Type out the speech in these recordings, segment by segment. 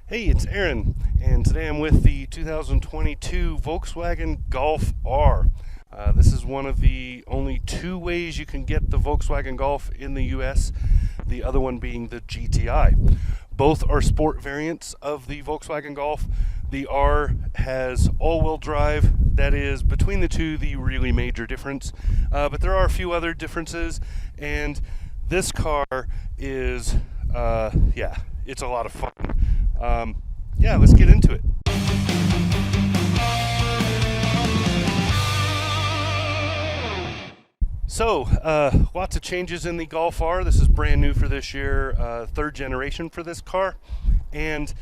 Hey, it's Aaron, and today I'm with the 2022 Volkswagen Golf R. This is one of the only two ways you can get the Volkswagen Golf in the US, the other one being the GTI. Both are sport variants of the Volkswagen Golf. The R has all-wheel drive. That is, between the two, the really major difference. But there are a few other differences, and this car is, it's a lot of fun. Let's get into it. So, lots of changes in the Golf R. This is brand new for this year, third generation for this car. And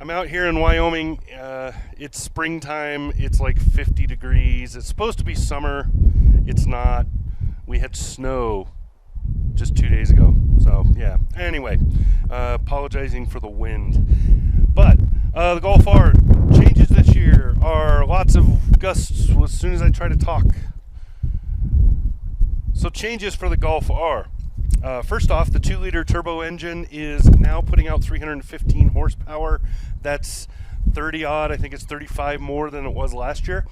I'm out here in Wyoming. It's springtime. It's like 50 degrees. It's supposed to be summer. It's not. We had snow just 2 days ago. So, yeah. Anyway, apologizing for the wind. But the Golf R changes this year are lots of gusts as soon as I try to talk. So changes for the Golf R. First off, the 2-liter turbo engine is now putting out 315 horsepower. That's 30 odd, I think it's 35 more than it was last year.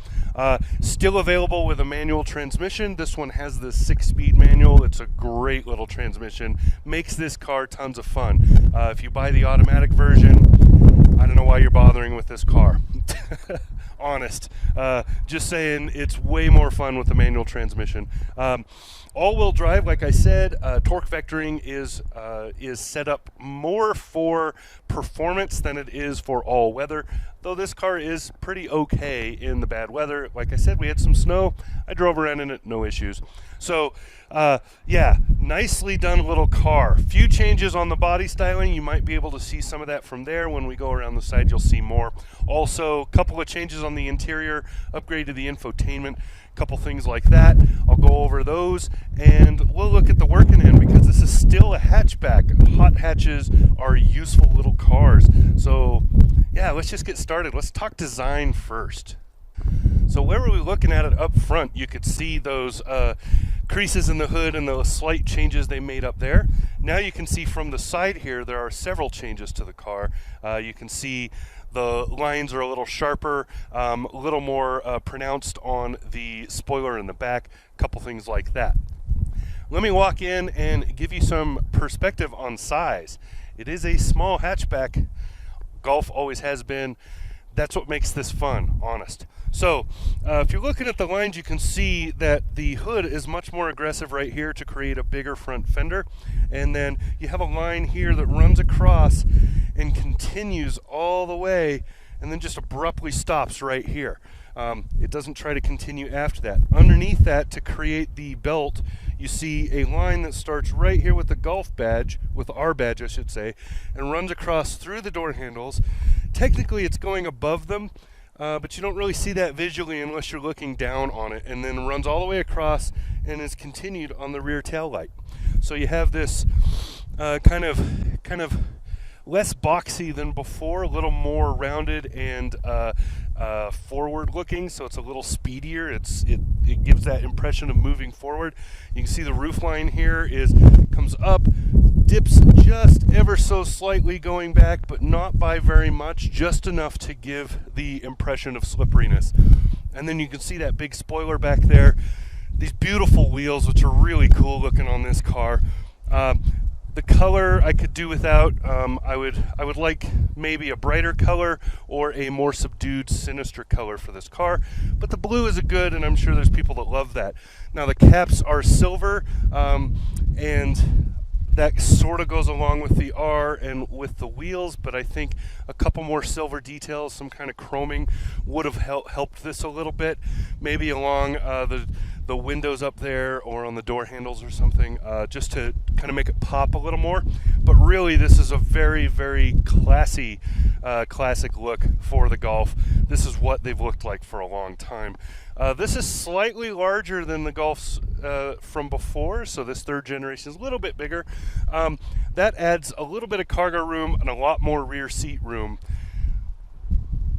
Still available with a manual transmission. This one has the 6-speed manual. It's a great little transmission. Makes this car tons of fun. If you buy the automatic version, I don't know why you're bothering with this car. Honest. Just saying, it's way more fun with the manual transmission. All-wheel drive, like I said, torque vectoring is set up more for performance than it is for all-weather, though this car is pretty okay in the bad weather. Like I said, we had some snow. I drove around in it, no issues. So, nicely done little car. Few changes on the body styling. You might be able to see some of that from there. When we go around the side, you'll see more. Also, a couple of changes on the interior, upgraded the infotainment, couple things like that. I'll go over those, and we'll look at the working end because this is still a hatchback. Hot hatches are useful little cars. So, yeah, let's just get started. Let's talk design first. So where were we looking at it up front? You could see those creases in the hood and the slight changes they made up there. Now you can see from the side here there are several changes to the car. You can see the lines are a little sharper, a little more pronounced on the spoiler in the back, a couple things like that. Let me walk in and give you some perspective on size. It is a small hatchback. Golf always has been. That's what makes this fun, honest. So, if you're looking at the lines, you can see that the hood is much more aggressive right here to create a bigger front fender. And then you have a line here that runs across and continues all the way and then just abruptly stops right here. It doesn't try to continue after that. Underneath that, to create the belt, you see a line that starts right here with the Golf badge, with the R badge I should say, and runs across through the door handles. Technically it's going above them, but you don't really see that visually unless you're looking down on it, and then runs all the way across and is continued on the rear tail light. So you have this kind of less boxy than before, a little more rounded and forward looking, so it's a little speedier. It gives that impression of moving forward. You can see the roof line here comes up, dips just ever so slightly going back, but not by very much, just enough to give the impression of slipperiness. And then you can see that big spoiler back there. These beautiful wheels, which are really cool looking on this car. The color I could do without. I would like maybe a brighter color or a more subdued, sinister color for this car. But the blue is a good, and I'm sure there's people that love that. Now the caps are silver, and that sort of goes along with the R and with the wheels, but I think a couple more silver details, some kind of chroming, would have helped this a little bit. Maybe along the windows up there or on the door handles or something, just to kind of make it pop a little more. But really, this is a very, very classy, classic look for the Golf. This is what they've looked like for a long time. This is slightly larger than the Golfs from before, so this third generation is a little bit bigger. That adds a little bit of cargo room and a lot more rear seat room.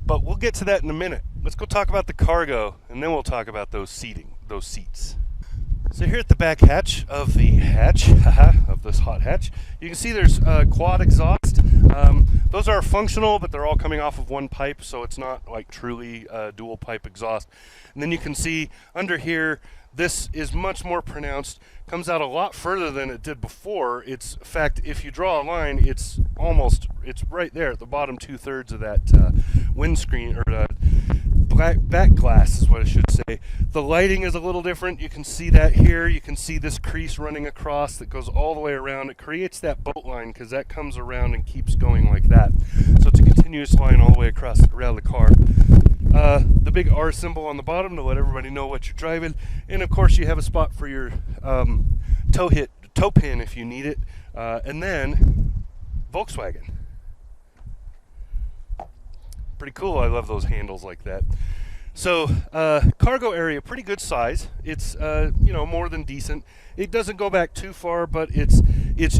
But we'll get to that in a minute. Let's go talk about the cargo, and then we'll talk about those seats. So here at the back hatch of the hatch, of this hot hatch, you can see there's quad exhaust. Those are functional, but they're all coming off of one pipe, so it's not like truly dual pipe exhaust. And then you can see under here, this is much more pronounced, comes out a lot further than it did before. It's, in fact, if you draw a line, it's right there at the bottom 2/3 of that windscreen, or back glass is what I should say. The lighting is a little different. You can see that here. You can see this crease running across that goes all the way around. It creates that boat line because that comes around and keeps going like that. So it's a continuous line all the way across around the car. The big R symbol on the bottom to let everybody know what you're driving, and of course you have a spot for your toe pin if you need it, and then Volkswagen. Pretty cool. I love those handles like that. So cargo area, pretty good size. It's more than decent. It doesn't go back too far, but it's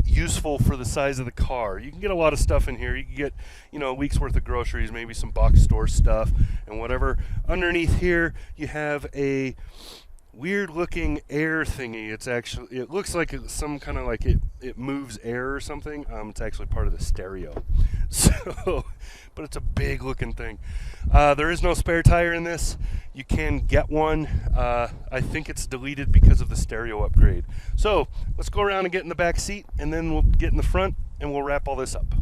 useful for the size of the car. You can get a lot of stuff in here. You can get a week's worth of groceries, maybe some box store stuff and whatever. Underneath here you have a weird looking air thingy. It looks like some kind of like it moves air or something. It's actually part of the stereo. So, but it's a big looking thing. There is no spare tire in this. You can get one. I think it's deleted because of the stereo upgrade. So let's go around and get in the back seat, and then we'll get in the front and we'll wrap all this up.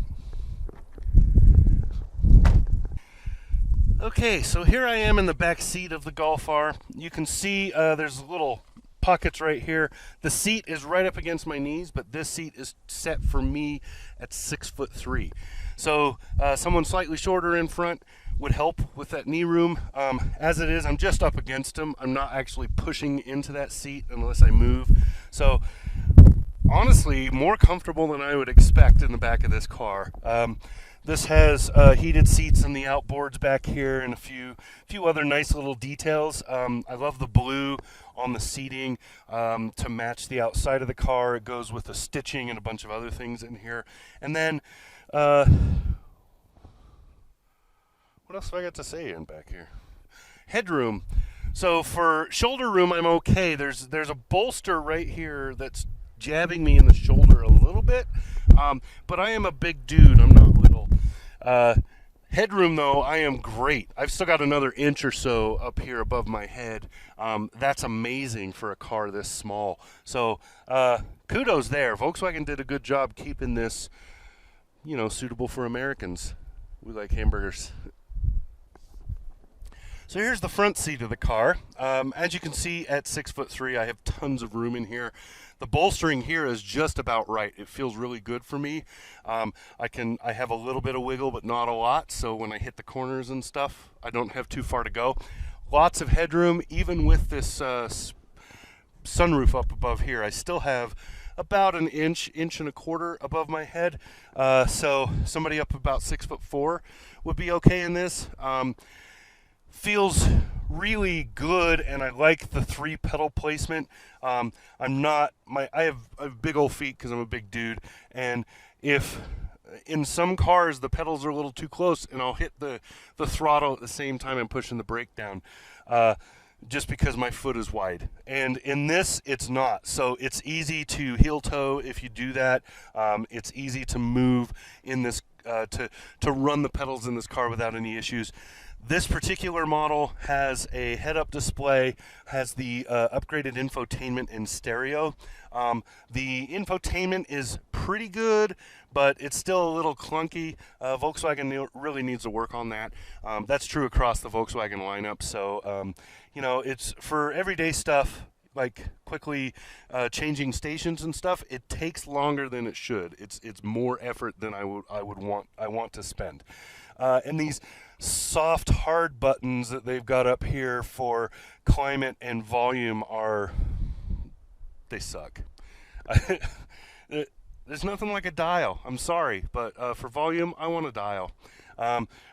Okay, so here I am in the back seat of the Golf R. You can see there's little pockets right here. The seat is right up against my knees, but this seat is set for me at 6'3". So someone slightly shorter in front would help with that knee room. As it is, I'm just up against him. I'm not actually pushing into that seat unless I move. So honestly, more comfortable than I would expect in the back of this car. This has heated seats in the outboards back here and a few other nice little details. I love the blue on the seating to match the outside of the car. It goes with the stitching and a bunch of other things in here. And then, what else do I got to say in back here? Headroom. So for shoulder room, I'm okay. There's a bolster right here that's jabbing me in the shoulder a little bit, but I am a big dude. I'm not little. Headroom, though, I am great. I've still got another inch or so up here above my head. That's amazing for a car this small. So kudos there. Volkswagen did a good job keeping this, suitable for Americans. We like hamburgers. So here's the front seat of the car. As you can see, at 6'3", I have tons of room in here. The bolstering here is just about right. It feels really good for me. I have a little bit of wiggle, but not a lot. So when I hit the corners and stuff, I don't have too far to go. Lots of headroom, even with this sunroof up above here. I still have about an inch and a quarter above my head. So somebody up about 6'4" would be okay in this. Feels really good, and I like the 3 pedal placement. I have big old feet because I'm a big dude, and if in some cars the pedals are a little too close, and I'll hit the throttle at the same time I'm pushing the brake down, just because my foot is wide. And in this, it's not. So it's easy to heel toe if you do that. It's easy to move in this, to run the pedals in this car without any issues. This particular model has a head-up display, has the upgraded infotainment in stereo. The infotainment is pretty good, but it's still a little clunky. Volkswagen really needs to work on that. That's true across the Volkswagen lineup. So, it's for everyday stuff, like quickly changing stations and stuff. It takes longer than it should. It's more effort than I want to spend. And these soft hard buttons that they've got up here for climate and volume they suck. There's nothing like a dial. I'm sorry, but for volume, I want a dial.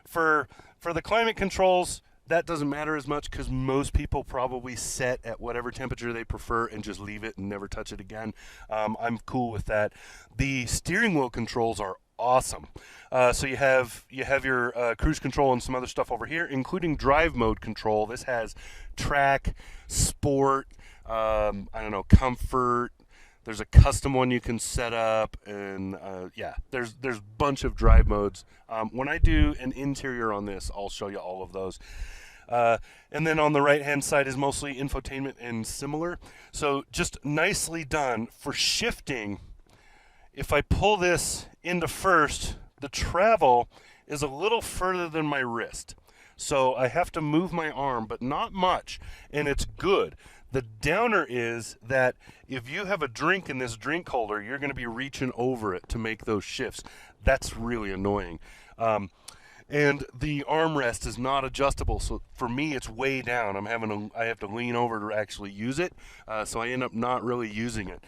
For the climate controls, that doesn't matter as much because most people probably set at whatever temperature they prefer and just leave it and never touch it again. I'm cool with that. The steering wheel controls are awesome. So you have your cruise control and some other stuff over here, including drive mode control. This has track, sport, comfort, There's a custom one you can set up, and yeah, there's a bunch of drive modes. When I do an interior on this, I'll show you all of those. And then on the right hand side is mostly infotainment and similar. So just nicely done for shifting. If I pull this into first, the travel is a little further than my wrist. So I have to move my arm, but not much, and it's good. The downer is that if you have a drink in this drink holder, you're going to be reaching over it to make those shifts. That's really annoying. And the armrest is not adjustable, so for me it's way down. I have to lean over to actually use it, so I end up not really using it.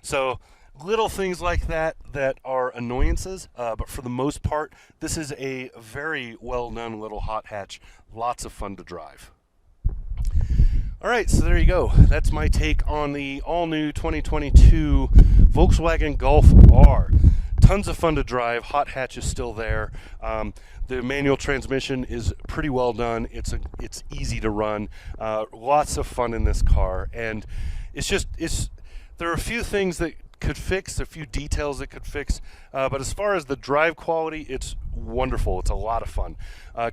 So little things like that are annoyances, but for the most part, this is a very well done little hot hatch. Lots of fun to drive. All right, so there you go. That's my take on the all-new 2022 Volkswagen Golf R. Tons of fun to drive. Hot hatch is still there. The manual transmission is pretty well done. It's easy to run. Lots of fun in this car, and there are a few things that could fix, a few details that could fix, but as far as the drive quality, it's wonderful. It's a lot of fun.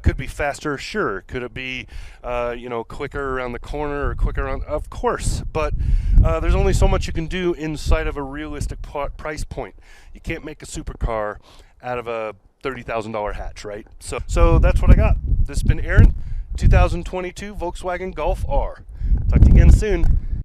Could be faster, sure. Could it be quicker around the corner or quicker around? Of course, but there's only so much you can do inside of a realistic price point. You can't make a supercar out of a $30,000 hatch, right? So that's what I got. This has been Aaron, 2022 Volkswagen Golf R. Talk to you again soon.